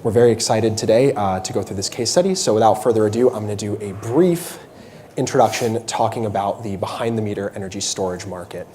We're very excited today to go through this case study. So without further ado, I'm going to do a brief introduction talking about the behind-the-meter energy storage market.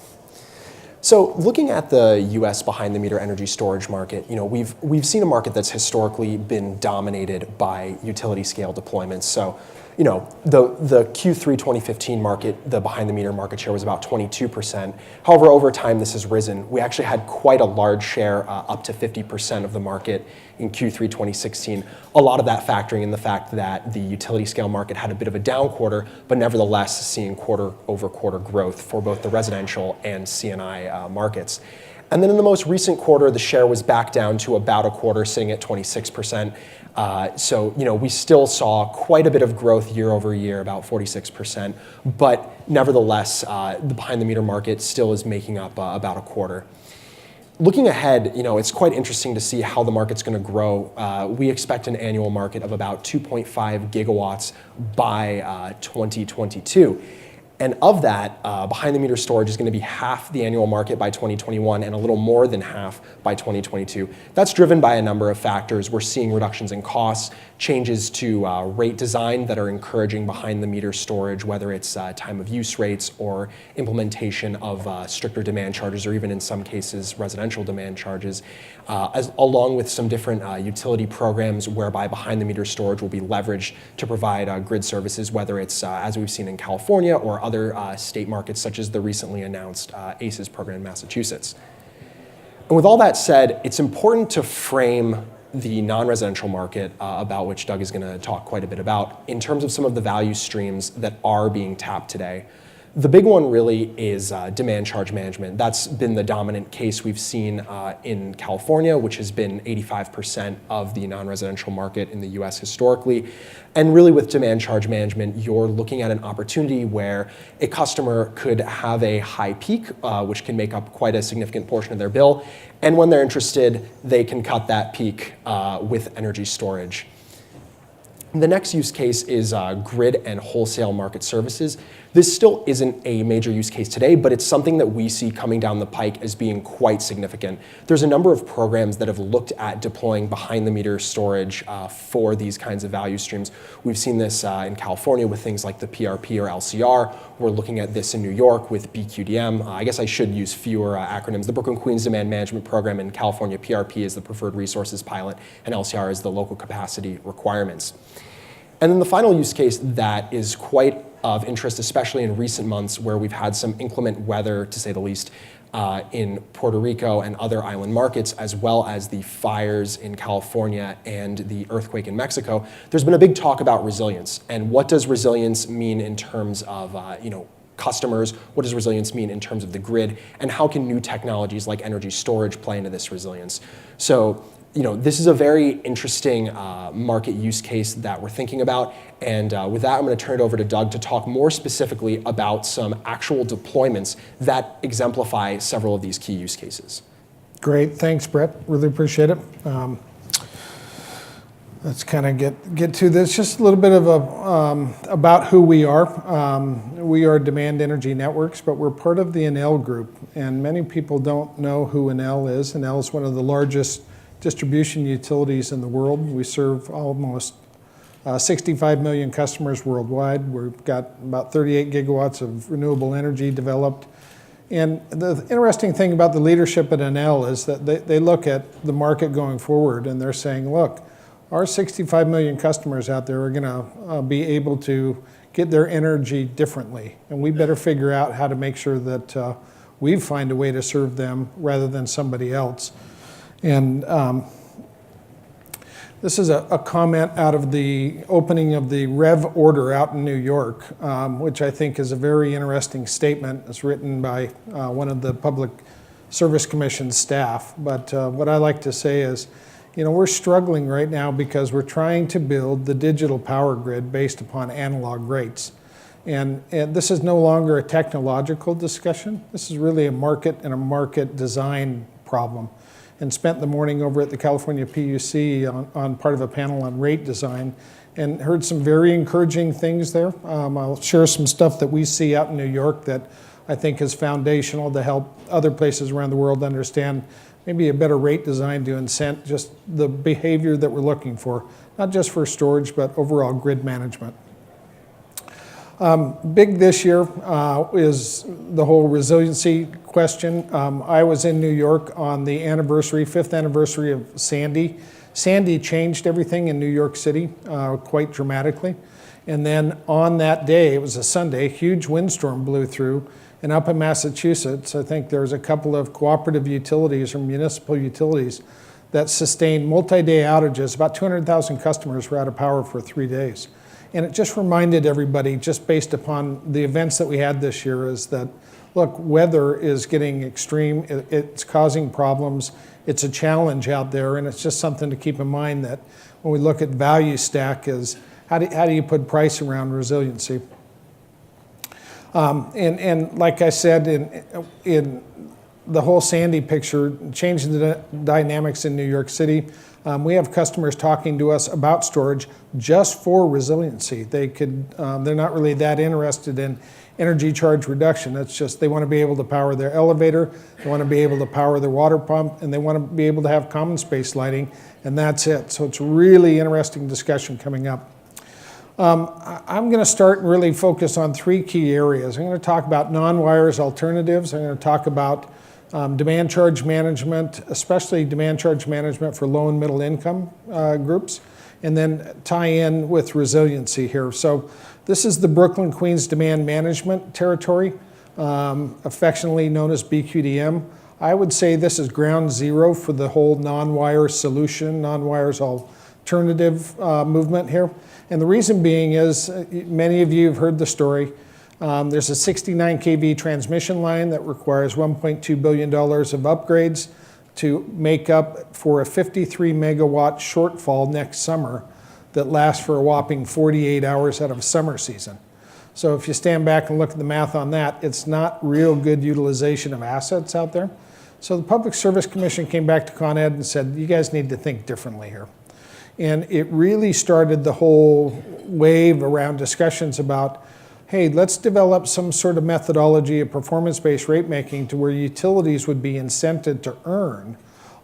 So looking at the U.S. behind-the-meter energy storage market, we've seen a market that's historically been dominated by utility-scale deployments. So, the Q3 2015 market, the behind-the-meter market share was about 22%. However, over time this has risen. We actually had quite a large share, up to 50% of the market in Q3 2016. A lot of that factoring in the fact that the utility-scale market had a bit of a down quarter, but nevertheless seeing quarter-over-quarter growth for both the residential and C&I markets. And then in the most recent quarter, the share was back down to about a quarter, sitting at 26%. So, we still saw quite a bit of growth year over year, about 46%. But nevertheless, the behind-the-meter market still is making up about a quarter. Looking ahead, it's quite interesting to see how the market's going to grow. We expect an annual market of about 2.5 gigawatts by 2022. And of that, behind-the-meter storage is going to be half the annual market by 2021 and a little more than half by 2022. That's driven by a number of factors. We're seeing reductions in costs, changes to rate design that are encouraging behind-the-meter storage, whether it's time of use rates or implementation of stricter demand charges, or even in some cases residential demand charges, along with some different utility programs whereby behind-the-meter storage will be leveraged to provide grid services, whether it's, as we've seen in California, or other state markets such as the recently announced ACES program in Massachusetts. And with all that said, it's important to frame the non-residential market, about which Doug is going to talk quite a bit about, in terms of some of the value streams that are being tapped today. The big one really is demand charge management. That's been the dominant case we've seen in California, which has been 85% of the non-residential market in the US historically. And really with demand charge management, you're looking at an opportunity where a customer could have a high peak, which can make up quite a significant portion of their bill. And when they're interested, they can cut that peak with energy storage. The next use case is grid and wholesale market services. This still isn't a major use case today, but it's something that we see coming down the pike as being quite significant. There's a number of programs that have looked at deploying behind-the-meter storage for these kinds of value streams. We've seen this in California with things like the PRP or LCR. We're looking at this in New York with BQDM. I guess I should use fewer acronyms. The Brooklyn Queens Demand Management Program in California, PRP is the Preferred Resources Pilot, and LCR is the Local Capacity Requirements. And then the final use case that is quite of interest, especially in recent months where we've had some inclement weather, to say the least, in Puerto Rico and other island markets, as well as the fires in California and the earthquake in Mexico, there's been a big talk about resilience. And what does resilience mean in terms of customers? What does resilience mean in terms of the grid? And how can new technologies like energy storage play into this resilience? So, this is a very interesting market use case that we're thinking about. And with that, I'm going to turn it over to Doug to talk more specifically about some actual deployments that exemplify several of these key use cases. Great, thanks, Brett. Really appreciate it. Let's kind of get to this. Just a little bit of about who we are. We are Demand Energy Networks, but we're part of the Enel Group. And many people don't know who Enel is. Enel is one of the largest distribution utilities in the world. We serve almost 65 million customers worldwide. We've got about 38 gigawatts of renewable energy developed. And the interesting thing about the leadership at Enel is that they look at the market going forward and they're saying, look, our 65 million customers out there are going to be able to get their energy differently. And we better figure out how to make sure that we find a way to serve them rather than somebody else. And this is a comment out of the opening of the Rev Order out in New York, which I think is a very interesting statement. It's written by one of the Public Service Commission staff. But what I like to say is, we're struggling right now because we're trying to build the digital power grid based upon analog rates. And this is no longer a technological discussion. This is really a market and a market design problem. And spent the morning over at the California PUC on part of a panel on rate design and heard some very encouraging things there. I'll share some stuff that we see out in New York that I think is foundational to help other places around the world understand maybe a better rate design to incent just the behavior that we're looking for, not just for storage, but overall grid management. Big this year is the whole resiliency question. I was in New York on the fifth anniversary of Sandy. Sandy changed everything in New York City quite dramatically. And then on that day, it was a Sunday, a huge windstorm blew through. And up in Massachusetts, I think there's a couple of cooperative utilities or municipal utilities that sustained multi-day outages. About 200,000 customers were out of power for 3 days. And it just reminded everybody, just based upon the events that we had this year, is that, look, weather is getting extreme. It's causing problems. It's a challenge out there, and it's just something to keep in mind that when we look at value stack is how do you put price around resiliency? And like I said, in the whole Sandy picture, changing the dynamics in New York City, we have customers talking to us about storage just for resiliency. They're not really that interested in energy charge reduction. It's just they want to be able to power their elevator, they want to be able to power their water pump, and they want to be able to have common space lighting, and that's it. So it's a really interesting discussion coming up. I'm going to start and really focus on 3 key areas. I'm going to talk about non-wires alternatives. I'm going to talk about demand charge management, especially demand charge management for low and middle income groups, and then tie in with resiliency here. So this is the Brooklyn Queens Demand Management Territory, affectionately known as BQDM. I would say this is ground zero for the whole non-wire solution, non-wires alternative movement here. And the reason being is, many of you have heard the story. There's a 69 kV transmission line that requires $1.2 billion of upgrades to make up for a 53 megawatt shortfall next summer that lasts for a whopping 48 hours out of a summer season. So if you stand back and look at the math on that, it's not real good utilization of assets out there. So the Public Service Commission came back to Con Ed and said, you guys need to think differently here. And it really started the whole wave around discussions about, hey, let's develop some sort of methodology of performance-based rate making to where utilities would be incented to earn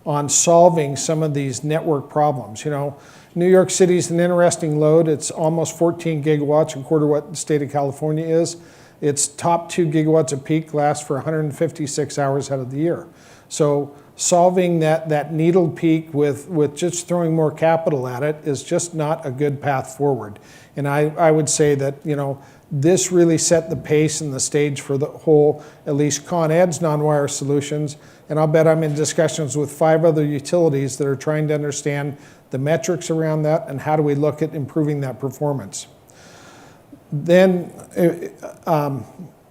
on solving some of these network problems. You know, New York City is an interesting load. It's almost 14 gigawatts, a quarter what the state of California is. Its top 2 gigawatts of peak lasts for 156 hours out of the year. So solving that needle peak with just throwing more capital at it is just not a good path forward. And I would say that, you know, this really set the pace and the stage for the whole, at least Con Ed's non-wire solutions. And I'll bet I'm in discussions with 5 other utilities that are trying to understand the metrics around that and how do we look at improving that performance. Then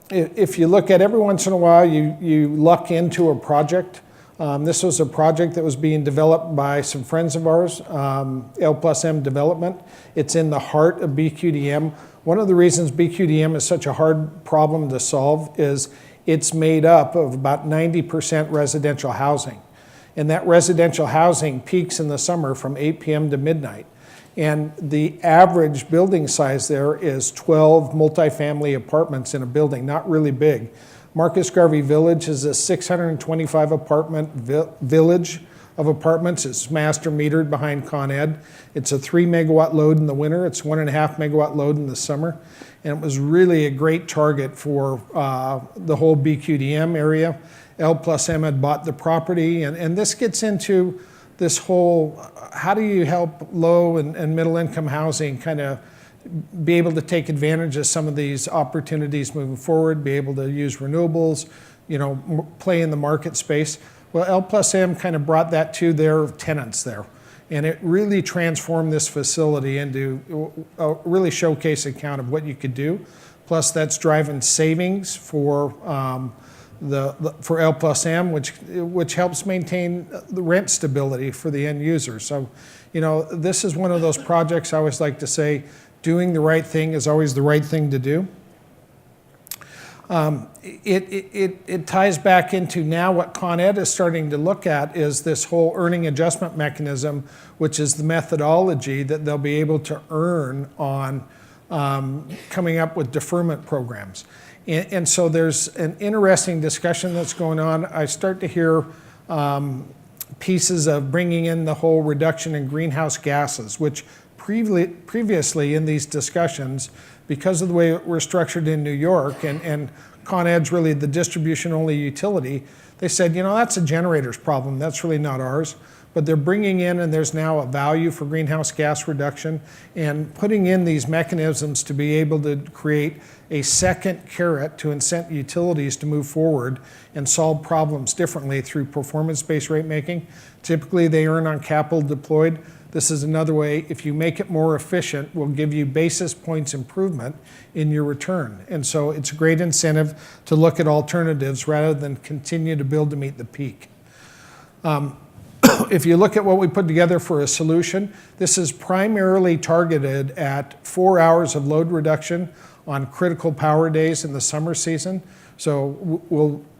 if you look at every once in a while, you luck into a project. This was a project that was being developed by some friends of ours, L+M Development. It's in the heart of BQDM. One of the reasons BQDM is such a hard problem to solve is it's made up of about 90% residential housing. And that residential housing peaks in the summer from 8 p.m. to midnight. And the average building size there is 12 multifamily apartments in a building, not really big. Marcus Garvey Village is a 625 apartment village of apartments. It's master metered behind Con Ed. It's a 3 megawatt load in the winter. It's 1.5 megawatt load in the summer. And it was really a great target for the whole BQDM area. L+M had bought the property. And this gets into this whole, how do you help low and middle income housing kind of be able to take advantage of some of these opportunities moving forward, be able to use renewables, you know, play in the market space. Well, L+M kind of brought that to their tenants there. And it really transformed this facility into a really showcase account of what you could do. Plus that's driving savings for for L+M, which helps maintain the rent stability for the end user. So, you know, this is one of those projects I always like to say, doing the right thing is always the right thing to do. It ties back into now what Con Ed is starting to look at is this whole earning adjustment mechanism, which is the methodology that they'll be able to earn on coming up with deferment programs. And so there's an interesting discussion that's going on. I start to hear pieces of bringing in the whole reduction in greenhouse gases, which previously in these discussions, because of the way we're structured in New York, and Con Ed's really the distribution-only utility, they said, that's a generator's problem. That's really not ours. But they're bringing in, and there's now a value for greenhouse gas reduction, and putting in these mechanisms to be able to create a second carrot to incent utilities to move forward and solve problems differently through performance-based rate making. Typically, they earn on capital deployed. This is another way, if you make it more efficient, will give you basis points improvement in your return. And so it's a great incentive to look at alternatives rather than continue to build to meet the peak. If you look at what we put together for a solution, this is primarily targeted at 4 hours of load reduction on critical power days in the summer season. So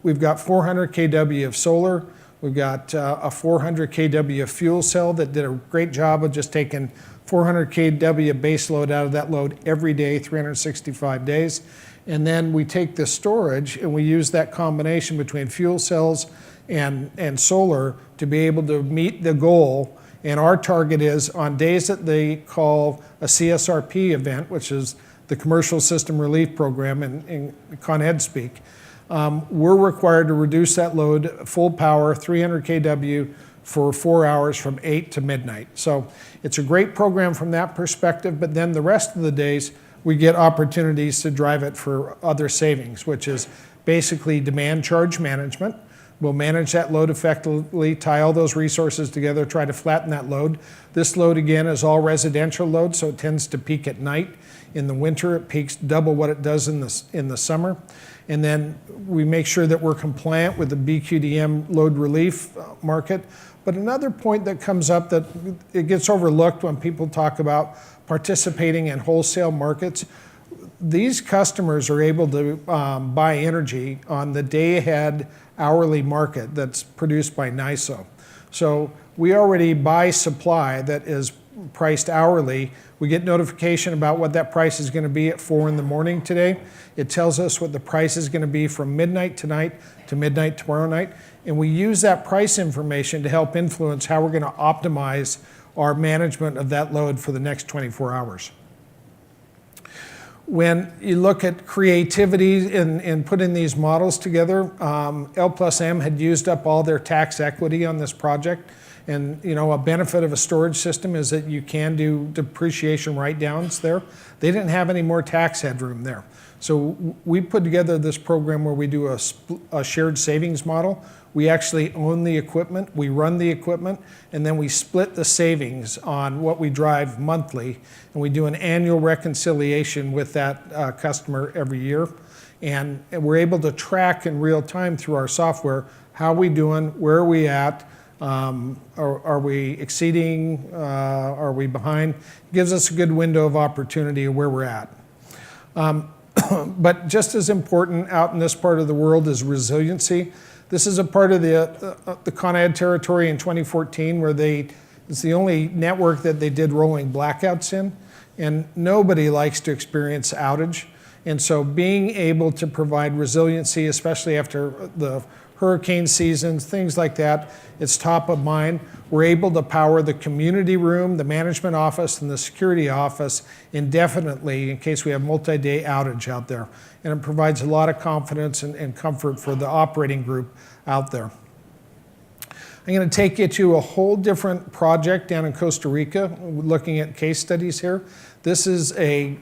we've got 400 kW of solar. We've got a 400 kW of fuel cell that did a great job of just taking 400 kW base load out of that load every day, 365 days. And then we take the storage and we use that combination between fuel cells and solar to be able to meet the goal. And our target is on days that they call a CSRP event, which is the Commercial System Relief Program in Con Ed speak, we're required to reduce that load full power, 300 kW, for 4 hours from 8 to midnight. So it's a great program from that perspective, but then the rest of the days, we get opportunities to drive it for other savings, which is basically demand charge management. We'll manage that load effectively, tie all those resources together, try to flatten that load. This load, again, is all residential load, so it tends to peak at night. In the winter, it peaks double what it does in the summer. And then we make sure that we're compliant with the BQDM load relief market. But another point that comes up that it gets overlooked when people talk about participating in wholesale markets, these customers are able to buy energy on the day-ahead hourly market that's produced by NYISO. So we already buy supply that is priced hourly. We get notification about what that price is going to be at 4 in the morning today. It tells us what the price is going to be from midnight tonight to midnight tomorrow night. And we use that price information to help influence how we're going to optimize our management of that load for the next 24 hours. When you look at creativity in putting these models together, L+M had used up all their tax equity on this project. And a benefit of a storage system is that you can do depreciation write-downs there. They didn't have any more tax headroom there. So we put together this program where we do a shared savings model. We actually own the equipment, we run the equipment, and then we split the savings on what we drive monthly, and we do an annual reconciliation with that customer every year. And we're able to track in real time through our software, how are we doing, where are we at, are we exceeding, are we behind? It gives us a good window of opportunity of where we're at. But just as important out in this part of the world is resiliency. This is a part of the Con Ed territory in 2014 where it's the only network that they did rolling blackouts in, and nobody likes to experience outage. And so being able to provide resiliency, especially after the hurricane seasons, things like that, it's top of mind. We're able to power the community room, the management office, and the security office indefinitely in case we have multi-day outage out there. And it provides a lot of confidence and comfort for the operating group out there. I'm going to take you to a whole different project down in Costa Rica, looking at case studies here. This is a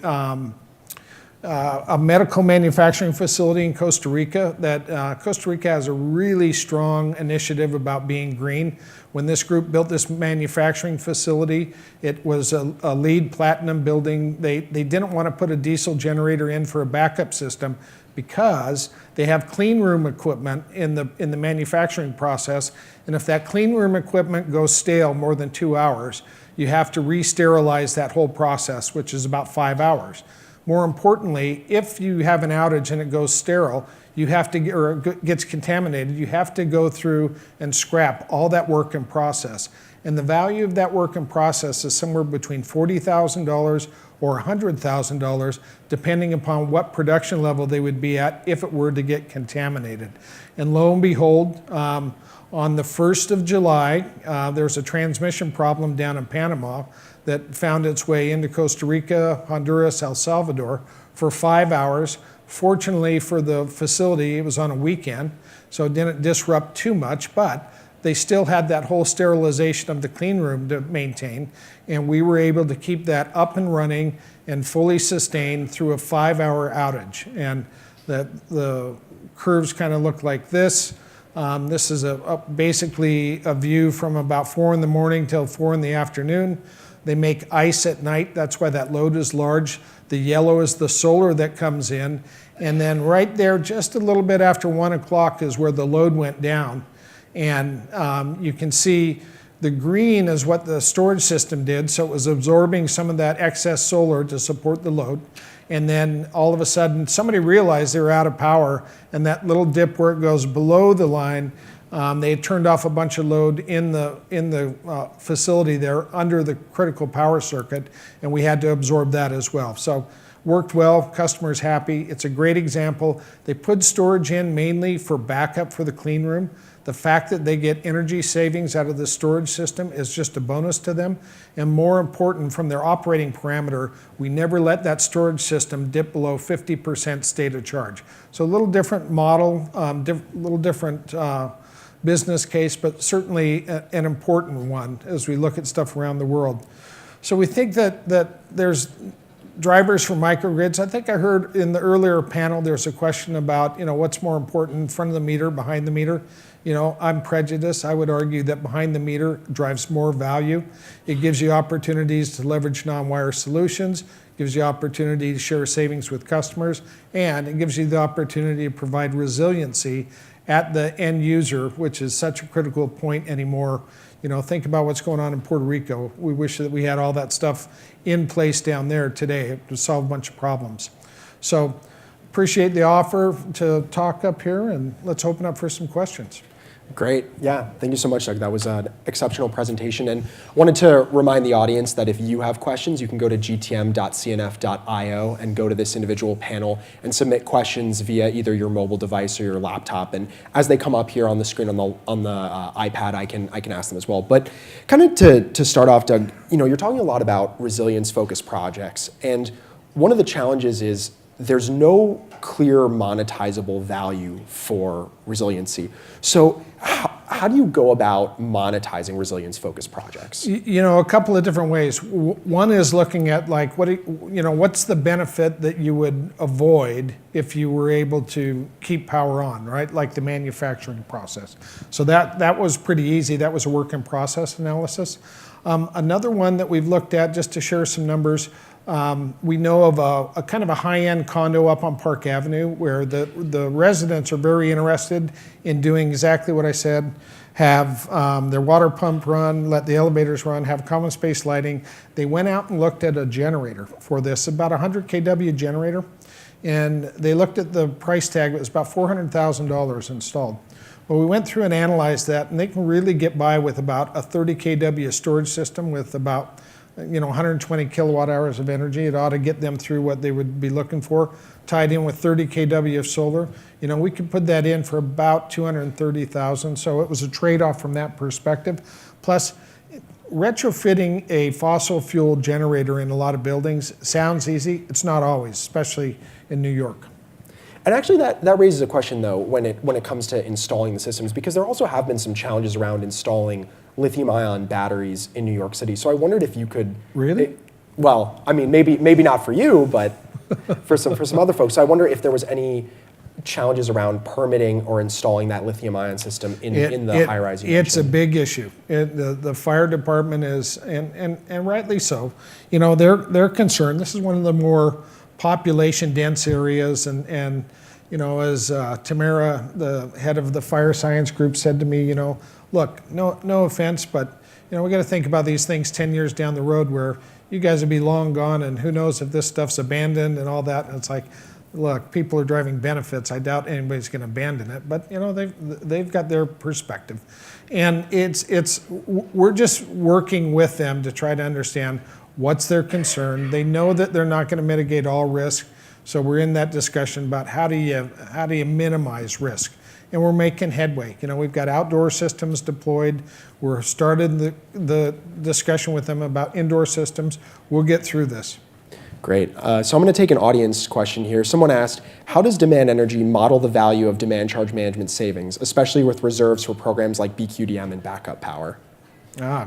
medical manufacturing facility in Costa Rica that Costa Rica has a really strong initiative about being green. When this group built this manufacturing facility, it was a LEED platinum building. They didn't want to put a diesel generator in for a backup system because they have clean room equipment in the manufacturing process. And if that clean room equipment goes stale more than 2 hours, you have to re-sterilize that whole process, which is about 5 hours. More importantly, if you have an outage and it goes sterile, you have to, or gets contaminated, you have to go through and scrap all that work in process. And the value of that work in process is somewhere between $40,000 or $100,000, depending upon what production level they would be at if it were to get contaminated. And lo and behold, on On the 1st of July, there was a transmission problem down in Panama that found its way into Costa Rica, Honduras, El Salvador for 5 hours. Fortunately for the facility, it was on a weekend, so it didn't disrupt too much, but they still had that whole sterilization of the clean room to maintain, and we were able to keep that up and running and fully sustained through a 5-hour outage. And the curves kind of look like this. This is basically a view from about 4 in the morning till 4 in the afternoon. They make ice at night, that's why that load is large. The yellow is the solar that comes in. And then right there, just a little bit after 1 o'clock is where the load went down. And you can see the green is what the storage system did, so it was absorbing some of that excess solar to support the load. And then all of a sudden, somebody realized they were out of power, and that little dip where it goes below the line, they had turned off a bunch of load in the facility there under the critical power circuit, and we had to absorb that as well. So worked well, customers happy. It's a great example. They put storage in mainly for backup for the clean room. The fact that they get energy savings out of the storage system is just a bonus to them. And more important, from their operating parameter, we never let that storage system dip below 50% state of charge. So a little different model, little different business case, but certainly an important one as we look at stuff around the world. So we think that there's drivers for microgrids. I think I heard in the earlier panel there's a question about, what's more important, in front of the meter, behind the meter. I'm prejudiced. I would argue that behind the meter drives more value. It gives you opportunities to leverage non-wire solutions, gives you opportunity to share savings with customers, and it gives you the opportunity to provide resiliency at the end user, which is such a critical point anymore. Think about what's going on in Puerto Rico. We wish that we had all that stuff in place down there today to solve a bunch of problems. So appreciate the offer to talk up here, and let's open up for some questions. Great. Yeah. Thank you so much, Doug. That was an exceptional presentation. And wanted to remind the audience that if you have questions, you can go to gtm.cnf.io and go to this individual panel and submit questions via either your mobile device or your laptop. And as they come up here on the screen on the iPad, I can ask them as well. But kind of to start off, Doug, you're talking a lot about resilience-focused projects. And one of the challenges is there's no clear monetizable value for resiliency. So how do you go about monetizing resilience-focused projects? A couple of different ways. One is looking at what's the benefit that you would avoid if you were able to keep power on, right? Like the manufacturing process. So that was pretty easy. That was a work in process analysis. Another one that we've looked at, just to share some numbers, we know of a kind of a high-end condo up on Park Avenue where the residents are very interested in doing exactly what I said, have their water pump run, let the elevators run, have common space lighting. They went out and looked at a generator for this, about a 100 kW generator, and they looked at the price tag. It was about $400,000 installed. Well, we went through and analyzed that, and they can really get by with about a 30 kW storage system with about 120 kilowatt hours of energy. It ought to get them through what they would be looking for, tied in with 30 kW of solar. We could put that in for about $230,000. So it was a trade-off from that perspective. Plus, retrofitting a fossil fuel generator in a lot of buildings sounds easy. It's not always, especially in New York. And actually that raises a question though when it comes to installing the systems, because there also have been some challenges around installing lithium-ion batteries in New York City. So I wondered if you could... Really? Well, I mean, maybe not for you, but for some other folks. So I wonder if there was any challenges around permitting or installing that lithium-ion system in the high-rise you It's a mentioned. big issue. The fire department is, and rightly so, they're concerned. This is one of the more population-dense areas, and as Tamara, the head of the fire science group, said to me, look, no offense, but we got to think about these things 10 years down the road where you guys will be long gone, and who knows if this stuff's abandoned and all that. And it's like, look, people are driving benefits. I doubt anybody's going to abandon it, but they've got their perspective, and we're just working with them to try to understand what's their concern. They know that they're not going to mitigate all risk, so we're in that discussion about how do you minimize risk. and we're making headway. We've got outdoor systems deployed. We're started the discussion with them about indoor systems. We'll get through this. Great. So I'm going to take an audience question here. Someone asked, how does Demand Energy model the value of demand charge management savings, especially with reserves for programs like BQDM and backup power?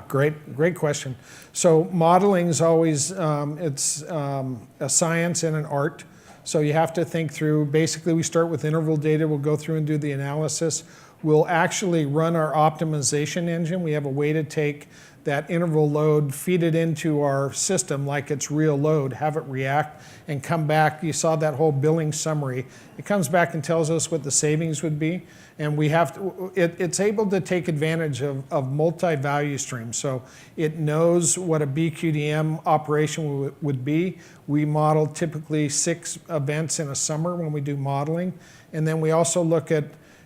Great question. So modeling is always, it's a science and an art. So you have to think through, basically we start with interval data, we'll go through and do the analysis. We'll actually run our optimization engine. We have a way to take that interval load, feed it into our system like it's real load, have it react, and come back. You saw that whole billing summary. It comes back and tells us what the savings would be. And we have to, it's able to take advantage of multi-value streams. So it knows what a BQDM operation would be. We model typically 6 events in a summer when we do modeling. And then we also look at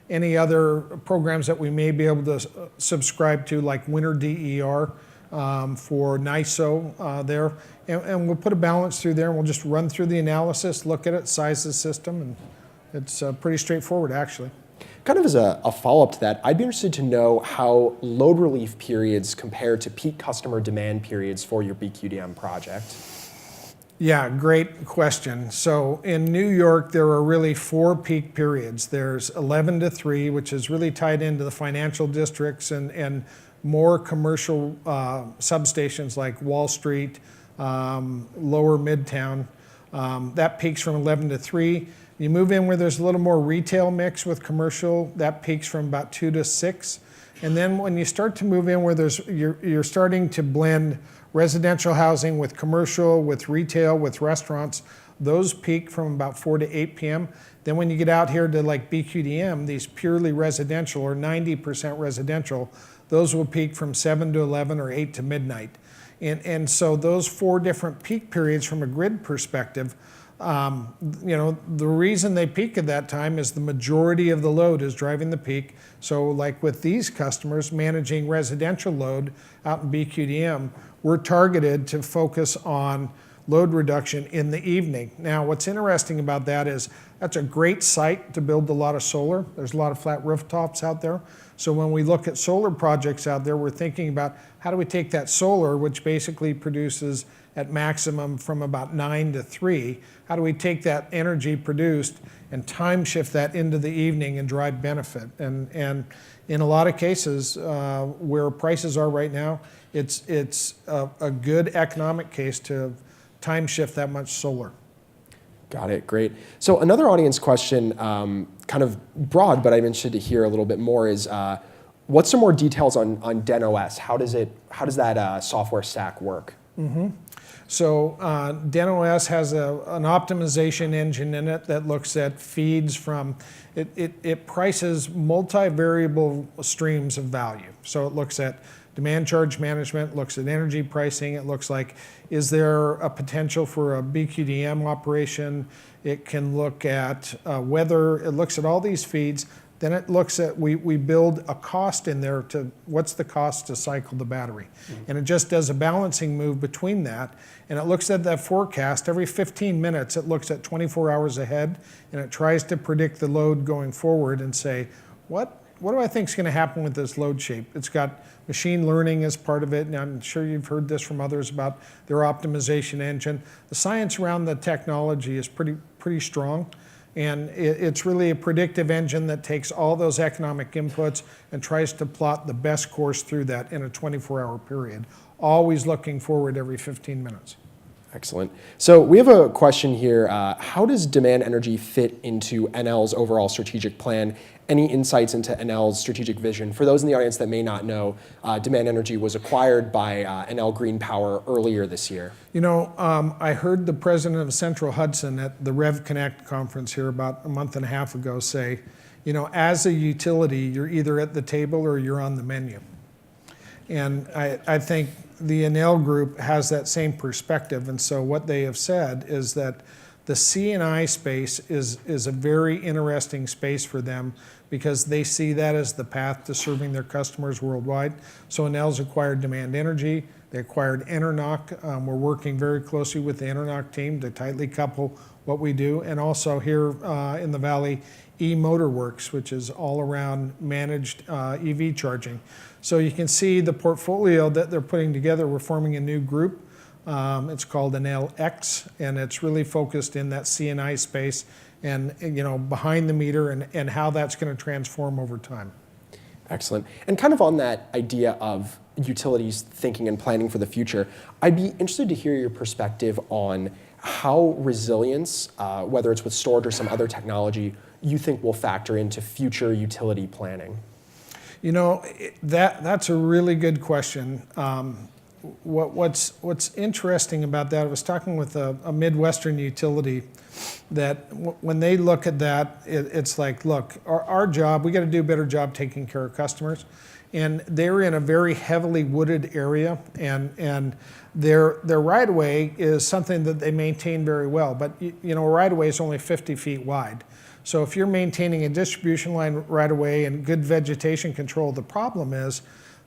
any other programs that we may be able to subscribe to, like winter DER for NISO there. And we'll put a balance through there, and we'll just run through the analysis, look at it, size the system, and it's pretty straightforward, actually. Kind of as a follow-up to that, I'd be interested to know how load relief periods compare to peak customer demand periods for your BQDM project. Yeah, great question. So in New York, there are really 4 peak periods. There's 11 to 3, which is really tied into the financial districts and more commercial substations like Wall Street, lower Midtown. That peaks from 11 to 3. You move in where there's a little more retail mix with commercial, that peaks from about 2 to 6. And then when you start to move in where you're starting to blend residential housing with commercial, with retail, with restaurants, those peak from about 4 to 8 p.m. Then when you get out here to like BQDM, these purely residential or 90% residential, those will peak from 7 to 11 or 8 to midnight. And so those 4 different peak periods from a grid perspective, the reason they peak at that time is the majority of the load is driving the peak. So like with these customers managing residential load out in BQDM, we're targeted to focus on load reduction in the evening. Now, what's interesting about that is that's a great site to build a lot of solar. There's a lot of flat rooftops out there. So when we look at solar projects out there, we're thinking about how do we take that solar, which basically produces at maximum from about 9 to 3, how do we take that energy produced and time shift that into the evening and drive benefit? And in a lot of cases where prices are right now, it's a good economic case to time shift that much solar. Got it, great. So another audience question, kind of broad, but I'm interested to hear a little bit more is, what's some more details on DenOS? How does that software stack work? Mm-hmm. So DenOS has an optimization engine in it that looks at feeds from, it prices multivariable streams of value. So it looks at demand charge management, looks at energy pricing. It looks like, is there a potential for a BQDM operation? It can look at weather. It looks at all these feeds. Then it looks at, we build a cost in there to, what's the cost to cycle the battery? Mm-hmm. And it just does a balancing move between that. And it looks at that forecast. Every 15 minutes, it looks at 24 hours ahead, and it tries to predict the load going forward and say, what do I think is going to happen with this load shape? It's got machine learning as part of it, and I'm sure you've heard this from others about their optimization engine. The science around the technology is pretty strong, and it's really a predictive engine that takes all those economic inputs and tries to plot the best course through that in a 24-hour period, always looking forward every 15 minutes. Excellent. So we have a question here. How does Demand Energy fit into Enel's overall strategic plan? Any insights into Enel's strategic vision? For those in the audience that may not know, Demand Energy was acquired by Enel Green Power earlier this year. I heard the president of Central Hudson at the Rev Connect conference here about a month and a half ago say, as a utility, you're either at the table or you're on the menu. And I think the Enel Group has that same perspective. And so what they have said is that the C&I space is a very interesting space for them because they see that as the path to serving their customers worldwide. So Enel's acquired Demand Energy. They acquired Internoc. We're working very closely with the Internoc team to tightly couple what we do. And also here in the Valley, eMotorworks, which is all around managed EV charging. So you can see the portfolio that they're putting together. We're forming a new group. It's called Enel X, and it's really focused in that C&I space and behind the meter and how that's going to transform over time. Excellent. And kind of on that idea of utilities thinking and planning for the future, I'd be interested to hear your perspective on how resilience, whether it's with storage or some other technology, you think will factor into future utility planning. That's a really good question. What's interesting about that, I was talking with a Midwestern utility that when they look at that, it's like, look, our job, we got to do a better job taking care of customers. And they're in a very heavily wooded area, and their right-of-way is something that they maintain very well. But a right-of-way is only 50 feet wide. So if you're maintaining a distribution line right-of-way and good vegetation control, the problem is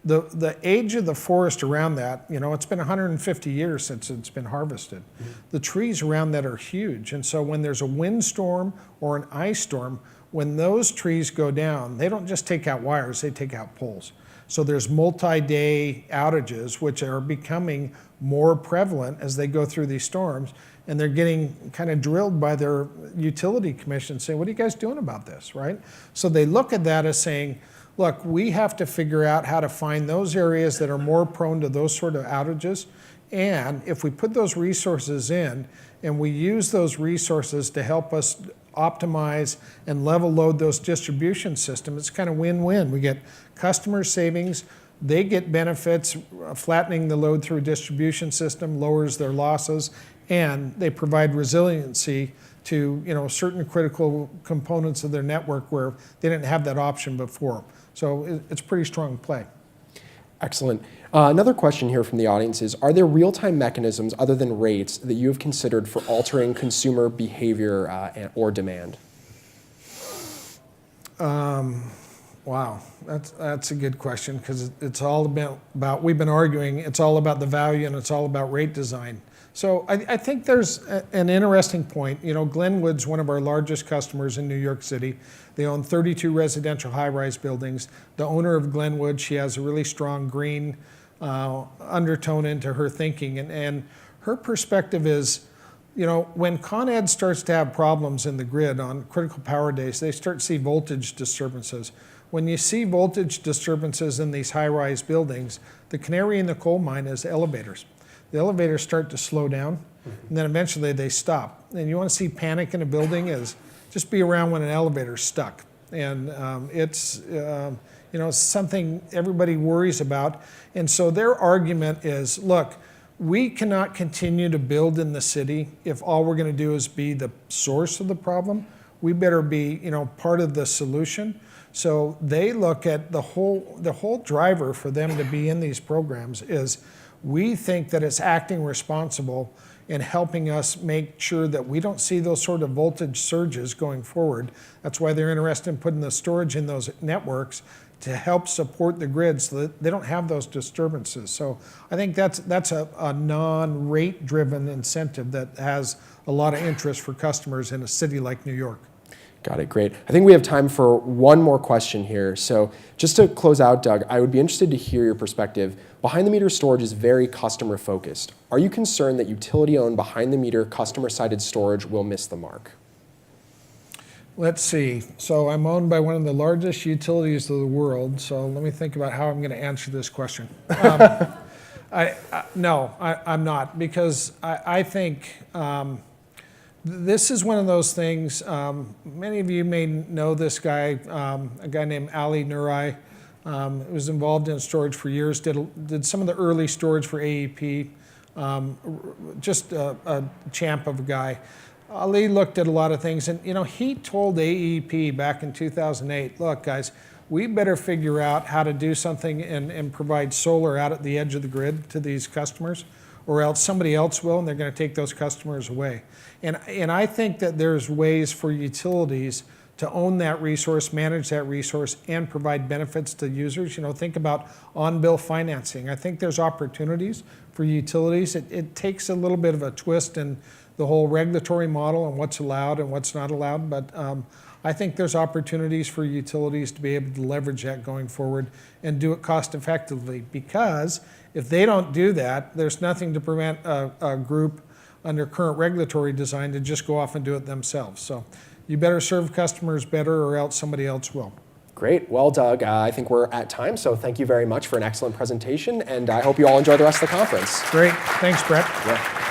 the age of the forest around that, it's been 150 years since it's been harvested. Mm-hmm. The trees around that are huge. And so when there's a windstorm or an ice storm, when those trees go down, they don't just take out wires, they take out poles. So there's multi-day outages, which are becoming more prevalent as they go through these storms. And they're getting kind of drilled by their utility commission saying, what are you guys doing about this, right? So they look at that as saying, look, we have to figure out how to find those areas that are more prone to those sort of outages. And if we put those resources in and we use those resources to help us optimize and level load those distribution systems, it's kind of win-win. We get customer savings, they get benefits, flattening the load through a distribution system lowers their losses, and they provide resiliency to certain critical components of their network where they didn't have that option before. So it's a pretty strong play. Excellent. Another question here from the audience is, are there real-time mechanisms other than rates that you have considered for altering consumer behavior or demand? Wow, that's a good question, because it's all about, we've been arguing, it's all about the value and it's all about rate design. So I think there's an interesting point. Glenwood's one of our largest customers in New York City. They own 32 residential high-rise buildings. The owner of Glenwood, she has a really strong green undertone into her thinking. And her perspective is, when Con Ed starts to have problems in the grid on critical power days, they start to see voltage disturbances. When you see voltage disturbances in these high-rise buildings, the canary in the coal mine is elevators. The elevators start to slow down, and then eventually they stop. And you want to see panic in a building is just be around when an elevator's stuck. And it's something everybody worries about. And so their argument is, look, we cannot continue to build in the city if all we're going to do is be the source of the problem. We better be, part of the solution. So they look at the whole driver for them to be in these programs is, we think that it's acting responsible in helping us make sure that we don't see those sort of voltage surges going forward. That's why they're interested in putting the storage in those networks to help support the grid so that they don't have those disturbances. So I think that's a non-rate driven incentive that has a lot of interest for customers in a city like New York. Got it, great. I think we have time for one more question here. So just to close out, Doug, I would be interested to hear your perspective. Behind-the-meter storage is very customer-focused. Are you concerned that utility-owned behind-the-meter customer-sided storage will miss the mark? Let's see. So I'm owned by one of the largest utilities of the world. So let me think about how I'm going to answer this question. No, I'm not, because I think this is one of those things. Many of you may know this guy, a guy named Ali Nurai. Was involved in storage for years, did some of the early storage for AEP, just a champ of a guy. Ali looked at a lot of things, and he told AEP back in 2008, look guys, we better figure out how to do something and provide solar out at the edge of the grid to these customers, or else somebody else will, and they're going to take those customers away. And I think that there's ways for utilities to own that resource, manage that resource, and provide benefits to users. Think about on-bill financing. I think there's opportunities for utilities. It takes a little bit of a twist in the whole regulatory model and what's allowed and what's not allowed, but I think there's opportunities for utilities to be able to leverage that going forward and do it cost effectively, because if they don't do that, there's nothing to prevent a group under current regulatory design to just go off and do it themselves. So you better serve customers better, or else somebody else will. Great. Well, Doug, I think we're at time, so thank you very much for an excellent presentation, and I hope you all enjoy the rest of the conference. Great. Thanks, Brett. Yeah.